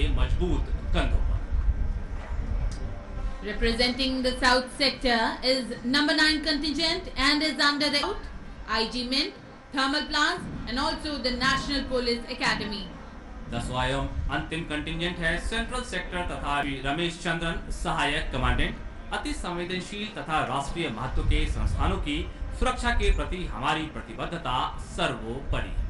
मजबूत कंधों पर। Representing the South sector is number 9 contingent and is under the IG Mint, thermal plants and also the National Police Academy. 10वां एवं अंतिम contingent है central sector तथा रमेश चंद्रन सहायक कमांडेंट। अति संवेदनशील तथा राष्ट्रीय महत्व के संस्थानों की सुरक्षा के प्रति हमारी प्रतिबद्धता सर्वोपरि है।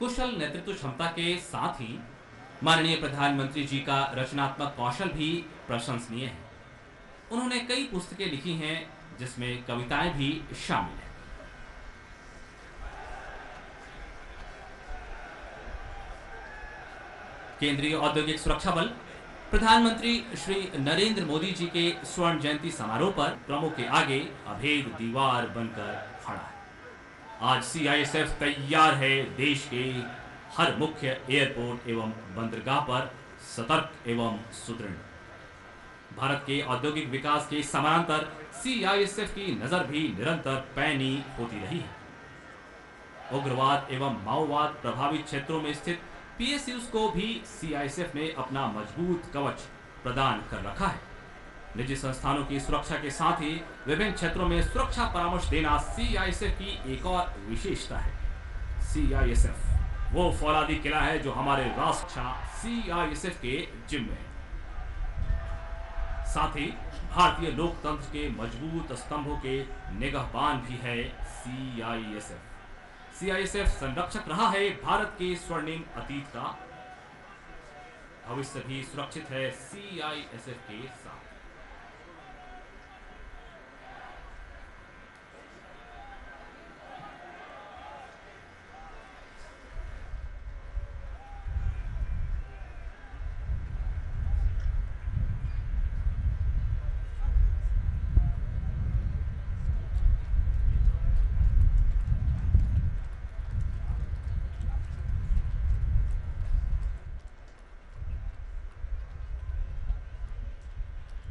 कुशल नेतृत्व क्षमता के साथ ही माननीय प्रधानमंत्री जी का रचनात्मक कौशल भी प्रशंसनीय है। उन्होंने कई पुस्तकें लिखी हैं जिसमें कविताएं भी शामिल हैं। केंद्रीय औद्योगिक सुरक्षा बल प्रधानमंत्री श्री नरेंद्र मोदी जी के स्वर्ण जयंती समारोह पर ड्रमों के आगे अभेद दीवार बनकर खड़ा है। आज CISF तैयार है देश के हर मुख्य एयरपोर्ट एवं बंदरगाह पर सतर्क एवं सुदृढ़। भारत के औद्योगिक विकास के समानांतर CISF की नजर भी निरंतर पैनी होती रही है। उग्रवाद एवं माओवाद प्रभावित क्षेत्रों में स्थित PSUs को भी CISF ने अपना मजबूत कवच प्रदान कर रखा है। निजी संस्थानों की सुरक्षा के साथ ही विभिन्न क्षेत्रों में सुरक्षा परामर्श देना CISF की एक और विशेषता है। CISF वो फौलादी किला है जो हमारे राष्ट्र CISF के जिम्मे है। साथ ही भारतीय लोकतंत्र के मजबूत स्तंभों के निगहबान भी है CISF। CISF संरक्षक रहा है भारत के स्वर्णिम अतीत का। भविष्य भी सुरक्षित है CISF के साथ।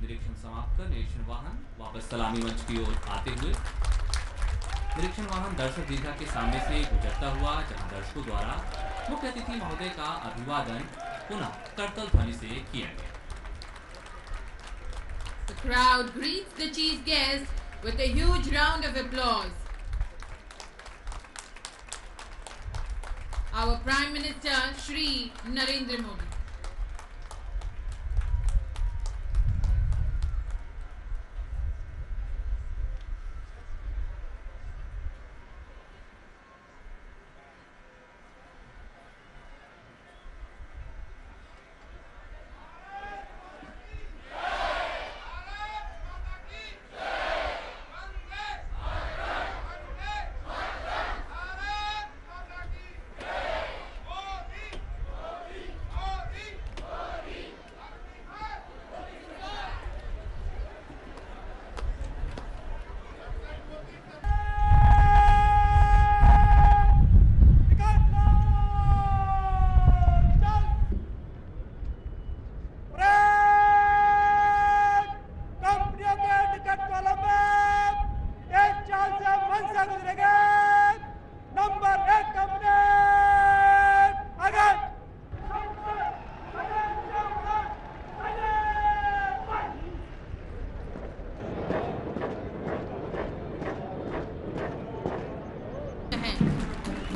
निरीक्षण समाप्त कर निरीक्षण वाहन वापस सलामी मंच की ओर आते हुए निरीक्षण वाहन दर्शक दीर्घा के सामने से गुजरता हुआ जहां दर्शकों द्वारा मुख्य अतिथि महोदय का अभिवादन पुनः करतल ध्वनि से किया गया। The crowd greets the chief guest with a huge round of applause. Our Prime Minister Shri Narendra Modi.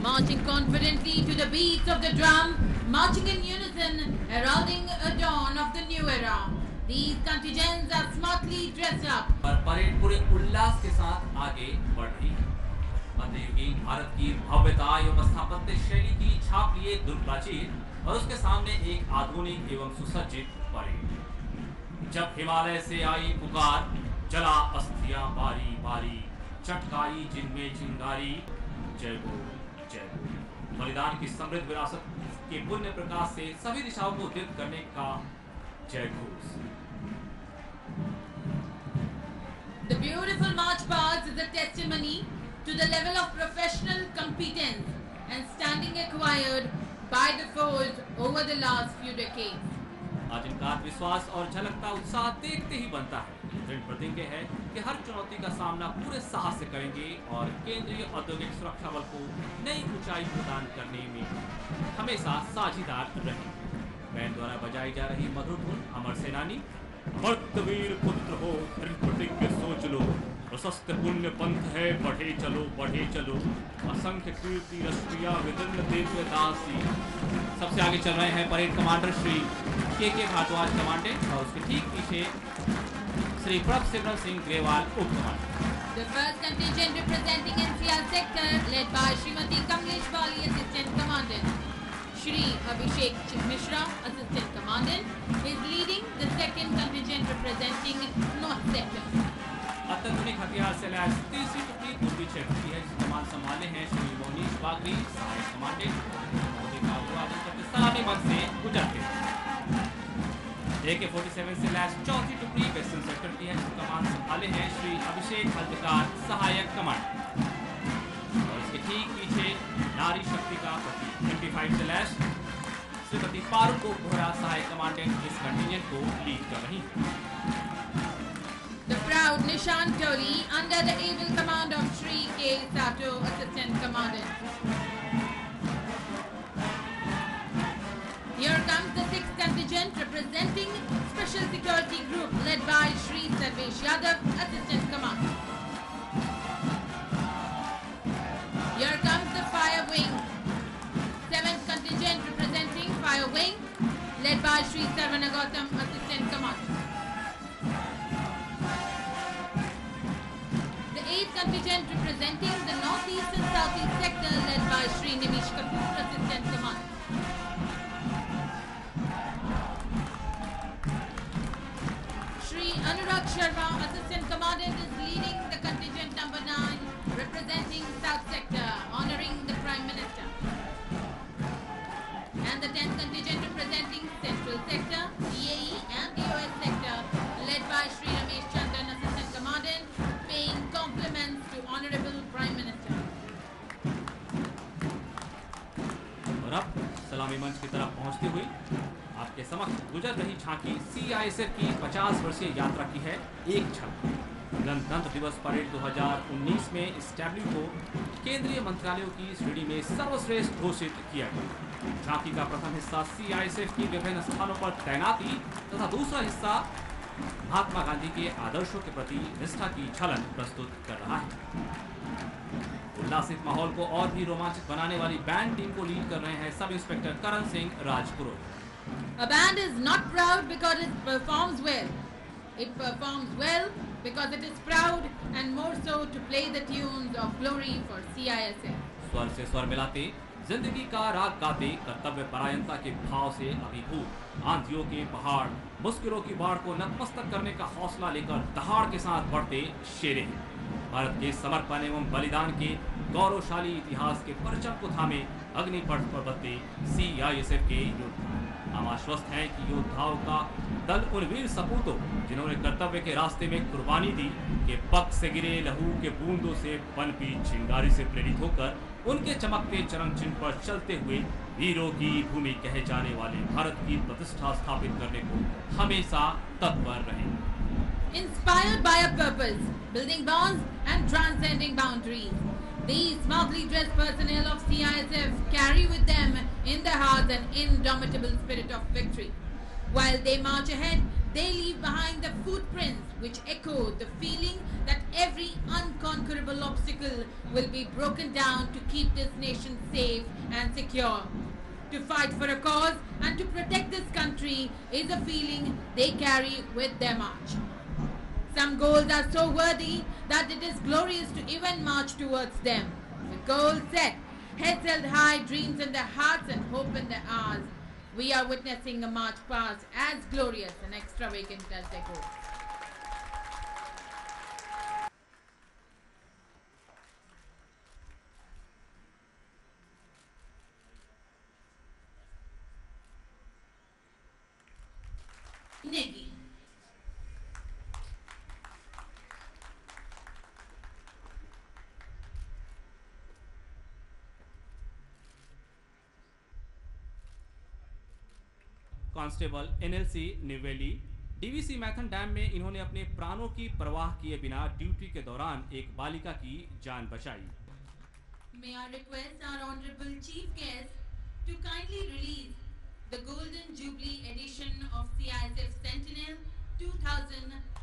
Marching confidently to the beats of the drum, marching in unison, heralding a dawn of the new era. These contingents are smartly dressed up. पर parade पूरे उल्लास के साथ आगे बढ़ रही है। मध्ययुगीन भारत की भव्यता एवं स्थापत्य शैली की छाप लिए दुर्ग प्राचीर और उसके सामने एक आधुनिक एवं सुसज्जित परेड। जब हिमालय से आई पुकार, जला अस्थियां बारी बारी, चटकाई जिनमें चिंगारी, जय बोल जय बोल। बलिदान की समृद्ध विरासत के पुण्य प्रकाश से सभी दिशाओं को दीप्त करने का जय Ghosh. The beautiful march past is a testimony to the level of professional competence and standing acquired by the force over the last few decades. आज इनका आत्मविश्वास और झलकता उत्साह देखते ही बनता है। दृढ़ प्रतिज्ञ है कि हर चुनौती का सामना पूरे साहस से करेंगे और केंद्रीय औद्योगिक सुरक्षा बल को नई ऊंचाई प्रदान करने में हमेशा साझीदार रहेंगे। बैंड द्वारा बजाई जा रही मधुर धुन अमर सेनानी, अमर्तवीर पुत्र हो, दृढ़ प्रतिज्ञ सोच लो, प्रशस्त पुण्य पंथ है, बढ़े चलो, असंख्य कीर्ति रश्मिया विदिन्न दिव्य दासी। सबसे आगे चल रहे हैं परेड कमांडर श्री के भारद्वाज कमांडेंट और उसके ठीक पीछे श्री प्रभ सिमरन सिंह ग्रेवाल उप commandant. The first contingent representing NCR sector led by Srimati Kamlesh Bali, Assistant Commandant. Shri Abhishek Mishra, Assistant Commandant, is leading the second contingent representing North sector. अत्याधुनिक हथियार से लैस तीसरी टुकड़ी पूर्वी क्षेत्र है, जिसकी कमान संभाले हैं श्री मोनीश बागरी, सहायक कमांडेंट। मोदी का अभिवादन करते सलामी मंच से गुजरते AK-47 से लैस चौथी टुकड़ी वेस्टर्न सेक्टर की है, जिसकी कमान संभाले हैं श्री अभिषेक हल्दकार, सहायक कमांडेंट। और इसके ठीक पीछे नारी शक्ति का प्रतीक 25 से लैस श्रीमती पारुल को घोड़ा, सहायक कमांडेंट इस कंटिजेंट को लीड कर रही है। The proud Nishan Toli under the able command of Shri K. Sato, Assistant Commandant. Here comes the 6th contingent representing Special Security Group led by Shri Sarvesh Yadav, Assistant Commandant. Here comes the Fire Wing, 7th contingent representing Fire Wing led by Shri Sarvana Gautam, Assistant Commandant. The 8th contingent representing the Northeast and Southeast sector led by Shri Nimish Kapoor, Assistant Commandant. Shri Anurag Sharma, Assistant Commandant, is leading the contingent number 9 representing South sector, honoring the Prime Minister. And the 10th contingent representing Central sector, DAE and DOS sector led by Shri Ramesh Chandran, Assistant Commandant, paying compliments to Honorable Prime Minister. और अब सलामी मंच की तरफ पहुंचती हुई आपके समक्ष गुजर रही झांकी CISF की 50 वर्षीय यात्रा की है एक झलक। गणतंत्र दिवस परेड 2019 में इस टैब्ल्यू को केंद्रीय मंत्रालयों की श्रेणी में सर्वश्रेष्ठ घोषित किया गया। झांकी का प्रथम हिस्सा CISF की विभिन्न स्थानों पर तैनाती तथा दूसरा हिस्सा महात्मा गांधी के आदर्शों के प्रति निष्ठा की झलक प्रस्तुत कर रहा है। उल्लासित माहौल को और भी रोमांचित बनाने वाली बैंड टीम को लीड कर रहे हैं sub inspector Karan Singh Rajpurohit. A band is not proud because it performs well. It performs well because it is proud and more so to play the tunes of glory for CISF. स्वर से स्वर मिलाते, जिंदगी का राग गाते, कर्तव्य परायणता के भाव से अभिभूत आंधियों के पहाड़, मुश्किलों की बाढ़ को नतमस्तक करने का हौसला लेकर दहाड़ के साथ बढ़ते शेरे हैं। भारत के समर्पण एवं बलिदान के गौरवशाली इतिहास के परचम को थामे अग्निपथ पर बदते CISF के योद्धा हम आश्वस्त हैं कि योद्धाओं का दल उन वीर सपूतों जिन्होंने कर्तव्य के रास्ते में कुर्बानी दी के पग से गिरे लहू के बूंदों से पनपी चिंगारी से प्रेरित होकर उनके चमकते चरण चिन्ह पर चलते हुए वीरों की भूमि कहे जाने वाले भारत की प्रतिष्ठा स्थापित करने को हमेशा तत्पर रहेंगे। Inspired by a purpose, building bonds and transcending boundaries, these smartly dressed personnel of CISF carry with them in their hearts an indomitable spirit of victory. While they march ahead, they leave behind the footprints which echo the feeling that every unconquerable obstacle will be broken down to keep this nation safe and secure. To fight for a cause and to protect this country is a feeling they carry with their march. Some goals are so worthy that it is glorious to even march towards them. The goal set, heads held high, dreams in their hearts and hope in their eyes. We are witnessing a march past as glorious and extravagant as they go. Negi. Constable NLC Neyveli. DVC Maithon dam में इन्होंने अपने प्राणों की परवाह किए बिना duty के दौरान एक बालिका की जान बचाई। May I request our Honorable Chief Guest to kindly release the Golden Jubilee edition of CISF Sentinel 2000